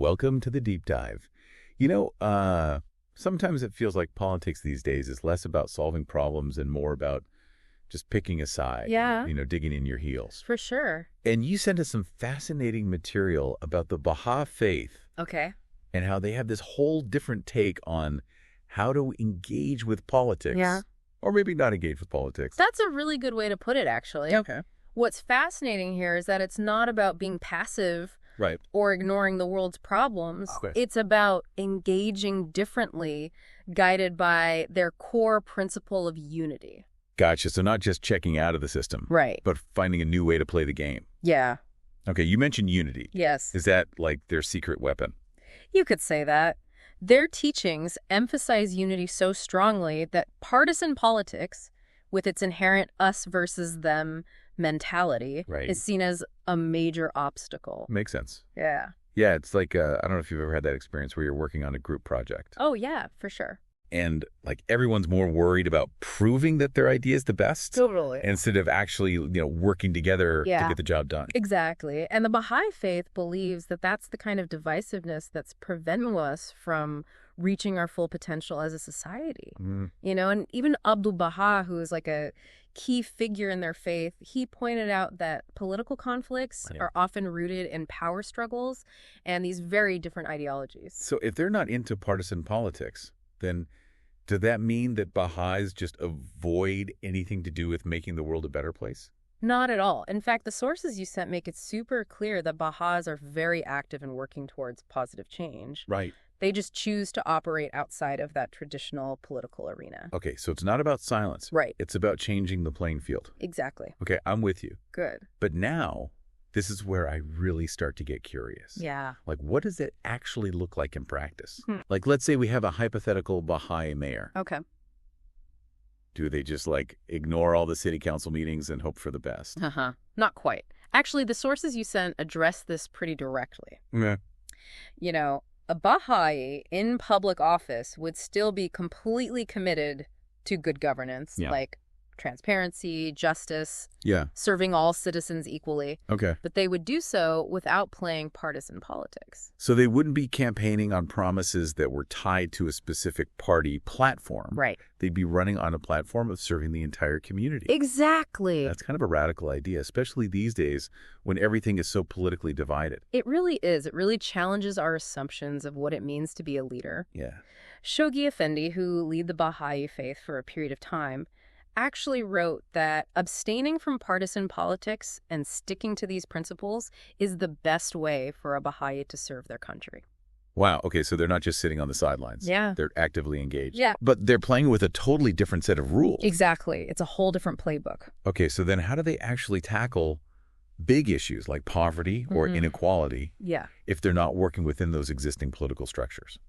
Welcome to the deep dive. Sometimes it feels like politics these days is less about solving problems and more about just picking a side. Yeah. Digging in your heels. For sure. And you sent us some fascinating material about the Baha'i faith. Okay. And how they have this whole different take on how to engage with politics. Yeah. Or maybe not engage with politics. That's a really good way to put it, actually. Okay. What's fascinating here is that it's not about being passive Right. or ignoring the world's problems. Okay. It's about engaging differently, guided by their core principle of unity. Gotcha. So not just checking out of the system. Right. But finding a new way to play the game. Yeah. Okay, you mentioned unity. Yes. Is that like their secret weapon? You could say that. Their teachings emphasize unity so strongly that partisan politics, with its inherent us versus them mentality, Right. is seen as a major obstacle. Makes sense. Yeah. Yeah, it's like, I don't know if you've ever had that experience where you're working on a group project. Oh, yeah, for sure. And like everyone's more worried about proving that their idea is the best. Totally. Instead of actually, working together to Yeah. get the job done. Exactly. And the Baha'i faith believes that that's the kind of divisiveness that's preventing us from reaching our full potential as a society. Mm. And even Abdu'l-Baha, who is like a key figure in their faith, he pointed out that political conflicts Yeah. are often rooted in power struggles and these very different ideologies. So if they're not into partisan politics, then does that mean that Baha'is just avoid anything to do with making the world a better place? Not at all. In fact, the sources you sent make it super clear that Baha'is are very active in working towards positive change. Right. They just choose to operate outside of that traditional political arena. Okay, so it's not about silence. Right. It's about changing the playing field. Exactly. Okay, I'm with you. Good. But now, this is where I really start to get curious. Yeah. Like, what does it actually look like in practice? Hmm. Like, let's say we have a hypothetical Baha'i mayor. Okay. Do they just, ignore all the city council meetings and hope for the best? Uh-huh. Not quite. Actually, the sources you sent address this pretty directly. Yeah. A Baha'i in public office would still be completely committed to good governance, Yeah. like transparency, justice, Yeah. serving all citizens equally. Okay. But they would do so without playing partisan politics. So they wouldn't be campaigning on promises that were tied to a specific party platform. Right. They'd be running on a platform of serving the entire community. Exactly. That's kind of a radical idea, especially these days when everything is so politically divided. It really is. It really challenges our assumptions of what it means to be a leader. Yeah. Shoghi Effendi, who lead the Baha'i faith for a period of time, actually wrote that abstaining from partisan politics and sticking to these principles is the best way for a Baha'i to serve their country. Wow. Okay, so they're not just sitting on the sidelines. Yeah. They're actively engaged. Yeah. But they're playing with a totally different set of rules. Exactly. It's a whole different playbook. Okay, so then how do they actually tackle big issues like poverty or inequality Yeah. if they're not working within those existing political structures?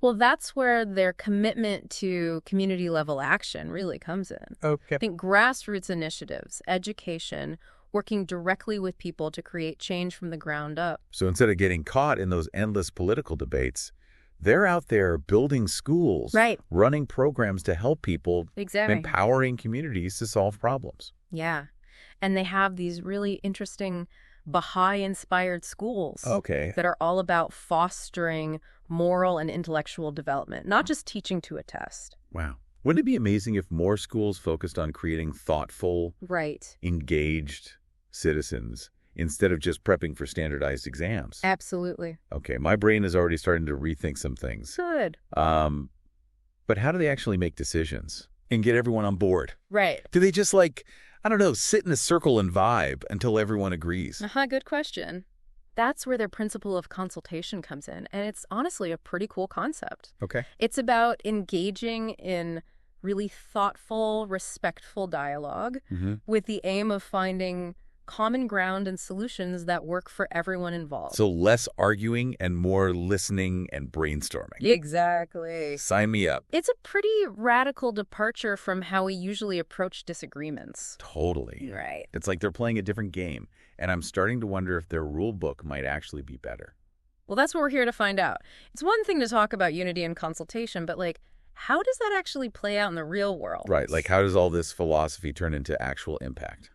Well, that's where their commitment to community-level action really comes in. Okay. I think grassroots initiatives, education, working directly with people to create change from the ground up. So instead of getting caught in those endless political debates, they're out there building schools, Right. running programs to help people, Exactly. empowering communities to solve problems. Yeah. And they have these really interesting Baha'i-inspired schools Okay. that are all about fostering moral and intellectual development, not just teaching to a test. Wow. Wouldn't it be amazing if more schools focused on creating thoughtful, Right. engaged citizens instead of just prepping for standardized exams? Absolutely. Okay, my brain is already starting to rethink some things. Good. But how do they actually make decisions and get everyone on board? Right. Do they just sit in a circle and vibe until everyone agrees? Good question. That's where their principle of consultation comes in, and it's honestly a pretty cool concept. Okay. It's about engaging in really thoughtful, respectful dialogue with the aim of finding common ground and solutions that work for everyone involved. So less arguing and more listening and brainstorming. Exactly. Sign me up. It's a pretty radical departure from how we usually approach disagreements. Totally. Right. It's like they're playing a different game, and I'm starting to wonder if their rule book might actually be better. Well, that's what we're here to find out. It's one thing to talk about unity and consultation, but how does that actually play out in the real world? Right. How does all this philosophy turn into actual impact?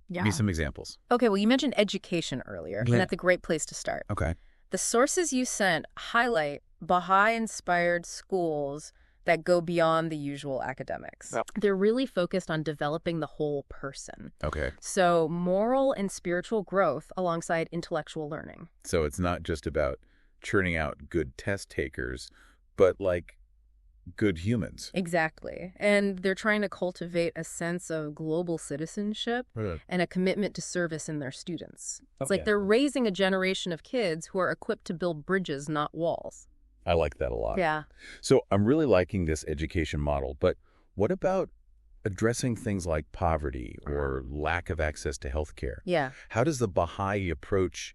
Yeah. Give me some examples. Okay, well, you mentioned education earlier, Yeah. and that's a great place to start. Okay. The sources you sent highlight Baha'i-inspired schools that go beyond the usual academics. Yep. They're really focused on developing the whole person. Okay. So moral and spiritual growth alongside intellectual learning. So it's not just about churning out good test takers, but like good humans. Exactly. And they're trying to cultivate a sense of global citizenship and a commitment to service in their students. It's like they're raising a generation of kids who are equipped to build bridges, not walls. I like that a lot. Yeah. So I'm really liking this education model, but what about addressing things like poverty or lack of access to healthcare? Yeah. How does the Baha'i approach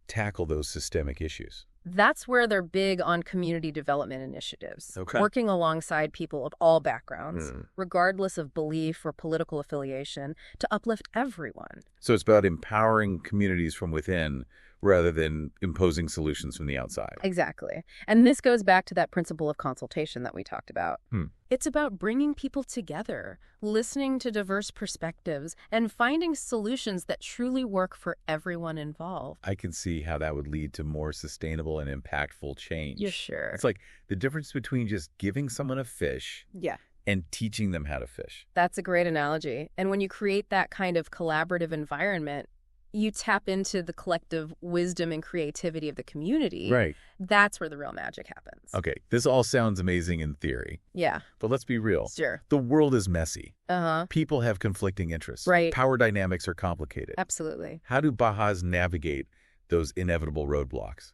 tackle those systemic issues? That's where they're big on community development initiatives, Okay. working alongside people of all backgrounds, regardless of belief or political affiliation, to uplift everyone. So it's about empowering communities from within rather than imposing solutions from the outside. Exactly. And this goes back to that principle of consultation that we talked about. It's about bringing people together, listening to diverse perspectives, and finding solutions that truly work for everyone involved. I can see how that would lead to more sustainable and impactful change. You're sure. It's like the difference between just giving someone a fish Yeah. and teaching them how to fish. That's a great analogy. And when you create that kind of collaborative environment, you tap into the collective wisdom and creativity of the community. Right. That's where the real magic happens. Okay, this all sounds amazing in theory, Yeah. but let's be real. Sure. The world is messy. Uh-huh. People have conflicting interests. Right. Power dynamics are complicated. Absolutely. How do Baha'is navigate those inevitable roadblocks?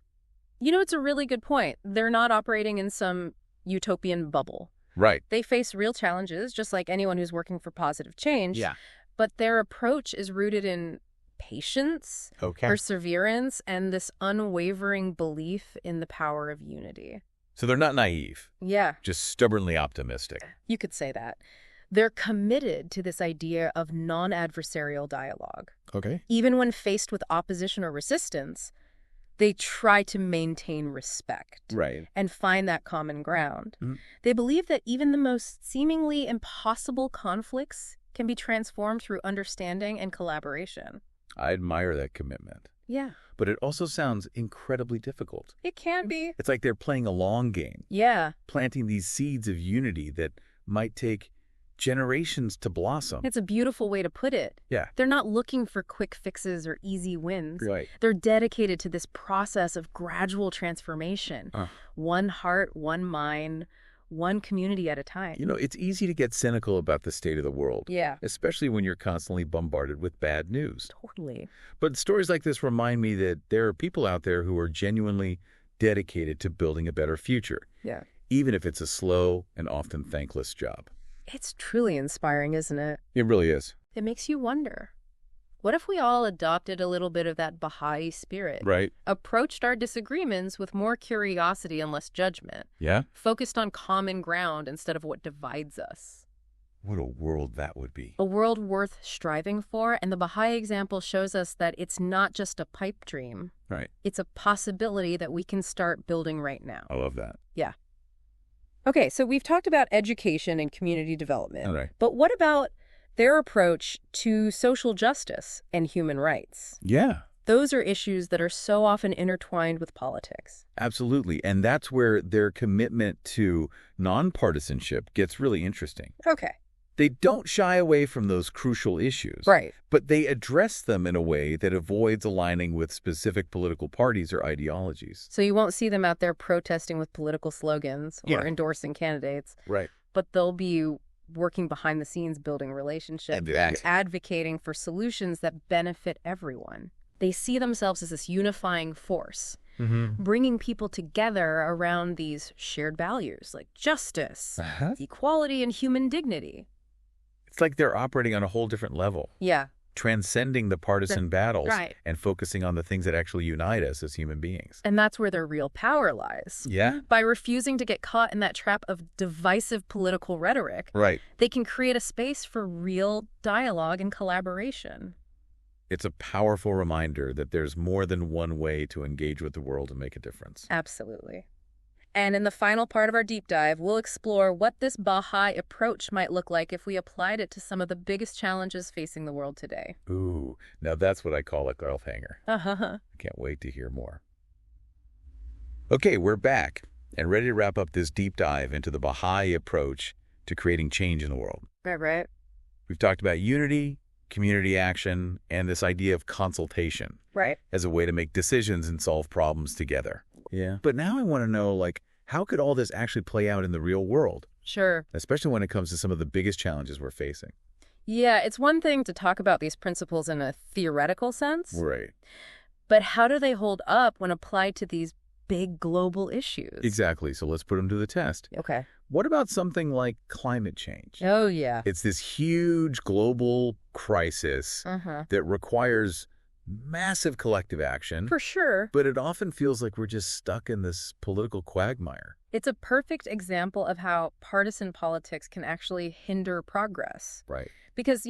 You know, it's a really good point. They're not operating in some utopian bubble. Right. They face real challenges, just like anyone who's working for positive change. Yeah. But their approach is rooted in patience, Okay. perseverance, and this unwavering belief in the power of unity. So they're not naive, Yeah, just stubbornly optimistic. you could say that. They're committed to this idea of non-adversarial dialogue. Okay. Even when faced with opposition or resistance, they try to maintain respect Right. and find that common ground. Mhm. They believe that even the most seemingly impossible conflicts can be transformed through understanding and collaboration. I admire that commitment. Yeah, But it also sounds incredibly difficult. it can be. It's like they're playing a long game, Yeah, planting these seeds of unity that might take generations to blossom. it's a beautiful way to put it. Yeah. They're not looking for quick fixes or easy wins. Right. They're dedicated to this process of gradual transformation. One heart, one mind, one community at a time. You know, it's easy to get cynical about the state of the world, Yeah, especially when you're constantly bombarded with bad news. totally. But stories like this remind me that there are people out there who are genuinely dedicated to building a better future, Yeah. even if it's a slow and often thankless job. It's truly inspiring, isn't it? It really is. It makes you wonder. What if we all adopted a little bit of that Baha'i spirit? Right? Approached our disagreements with more curiosity and less judgment, Yeah? focused on common ground instead of what divides us. What a world that would be. A world worth striving for, and the Baha'i example shows us that it's not just a pipe dream. Right. It's a possibility that we can start building right now. I love that. Yeah. Okay, so we've talked about education and community development. All right. But what about their approach to social justice and human rights? Yeah. Those are issues that are so often intertwined with politics. Absolutely. And that's where their commitment to nonpartisanship gets really interesting. Okay. They don't shy away from those crucial issues. Right. But they address them in a way that avoids aligning with specific political parties or ideologies. So you won't see them out there protesting with political slogans or Yeah. endorsing candidates, Right. but they'll be working behind the scenes, building relationships, Exactly. advocating for solutions that benefit everyone. They see themselves as this unifying force, bringing people together around these shared values like justice, equality, and human dignity. It's like they're operating on a whole different level, Yeah, transcending the partisan battles right. and focusing on the things that actually unite us as human beings. And that's where their real power lies. Yeah? By refusing to get caught in that trap of divisive political rhetoric, Right. they can create a space for real dialogue and collaboration. It's a powerful reminder that there's more than one way to engage with the world and make a difference. Absolutely. And in the final part of our deep dive, we'll explore what this Baha'i approach might look like if we applied it to some of the biggest challenges facing the world today. Ooh, now that's what I call a cliffhanger. Uh-huh. I can't wait to hear more. Okay, we're back and ready to wrap up this deep dive into the Baha'i approach to creating change in the world. Right. We've talked about unity, community action, and this idea of consultation Right. as a way to make decisions and solve problems together. Yeah. But now I want to know, how could all this actually play out in the real world, Sure. especially when it comes to some of the biggest challenges we're facing? Yeah, it's one thing to talk about these principles in a theoretical sense, Right. but how do they hold up when applied to these big global issues? Exactly. So let's put them to the test. Okay. What about something like climate change? Oh, yeah. It's this huge global crisis that requires massive collective action. For sure. But it often feels like we're just stuck in this political quagmire. It's a perfect example of how partisan politics can actually hinder progress. Right. Because,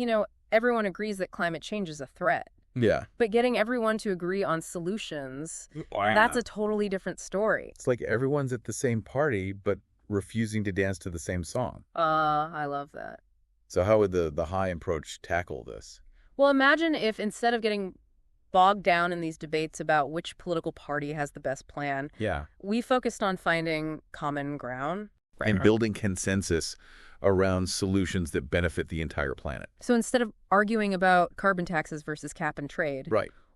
everyone agrees that climate change is a threat. Yeah. But getting everyone to agree on solutions, that's a totally different story. It's like everyone's at the same party, but refusing to dance to the same song. I love that. So how would the Baha'i approach tackle this? Well, imagine if instead of getting bogged down in these debates about which political party has the best plan, we focused on finding common ground. And building consensus around solutions that benefit the entire planet. So instead of arguing about carbon taxes versus cap and trade,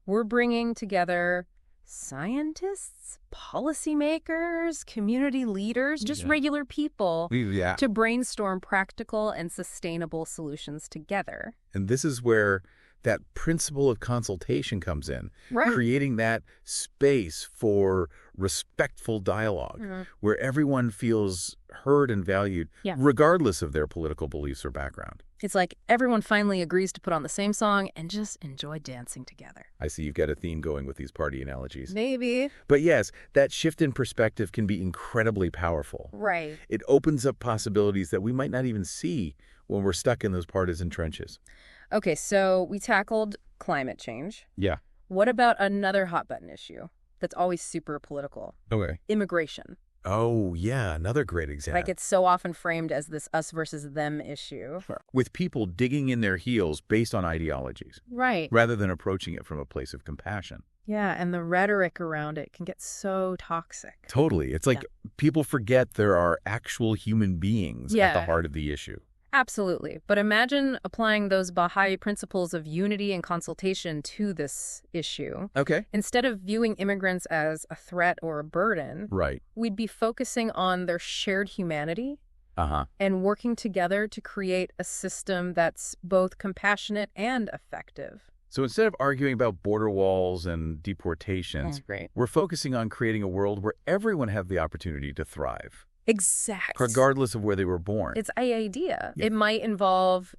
we're bringing together scientists, policymakers, community leaders, just regular people to brainstorm practical and sustainable solutions together. And this is where that principle of consultation comes in, creating that space for respectful dialogue where everyone feels heard and valued, regardless of their political beliefs or background. It's like everyone finally agrees to put on the same song and just enjoy dancing together. I see you've got a theme going with these party analogies. Maybe. But yes, that shift in perspective can be incredibly powerful. Right. It opens up possibilities that we might not even see when we're stuck in those partisan trenches. Okay, so we tackled climate change. Yeah. What about another hot button issue that's always super political? Okay. Immigration. Oh, yeah, another great example. Like, it's so often framed as this us versus them issue. With people digging in their heels based on ideologies. Right. Rather than approaching it from a place of compassion. Yeah, and the rhetoric around it can get so toxic. Totally. It's like people forget there are actual human beings at the heart of the issue. Absolutely. But imagine applying those Baha'i principles of unity and consultation to this issue. Okay. Instead of viewing immigrants as a threat or a burden, we'd be focusing on their shared humanity and working together to create a system that's both compassionate and effective. So instead of arguing about border walls and deportations, we're focusing on creating a world where everyone has the opportunity to thrive. Exactly. Regardless of where they were born. It's an idea. It might involve,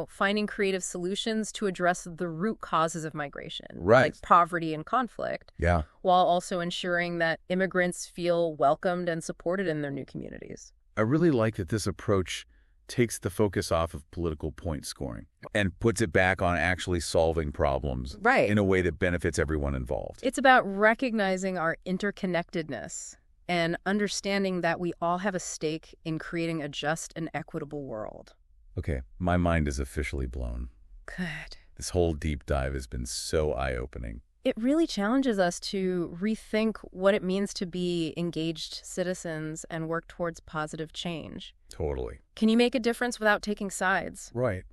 finding creative solutions to address the root causes of migration. Like poverty and conflict. Yeah. While also ensuring that immigrants feel welcomed and supported in their new communities. I really like that this approach takes the focus off of political point scoring and puts it back on actually solving problems in a way that benefits everyone involved. It's about recognizing our interconnectedness and understanding that we all have a stake in creating a just and equitable world. Okay, my mind is officially blown. Good. This whole deep dive has been so eye-opening. It really challenges us to rethink what it means to be engaged citizens and work towards positive change. Totally. Can you make a difference without taking sides? Right.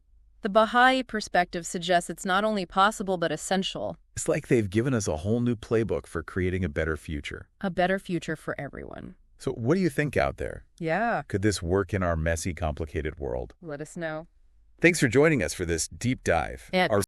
The Baha'i perspective suggests it's not only possible but essential. It's like they've given us a whole new playbook for creating a better future. A better future for everyone. So what do you think out there? Yeah. Could this work in our messy, complicated world? Let us know. Thanks for joining us for this deep dive. Our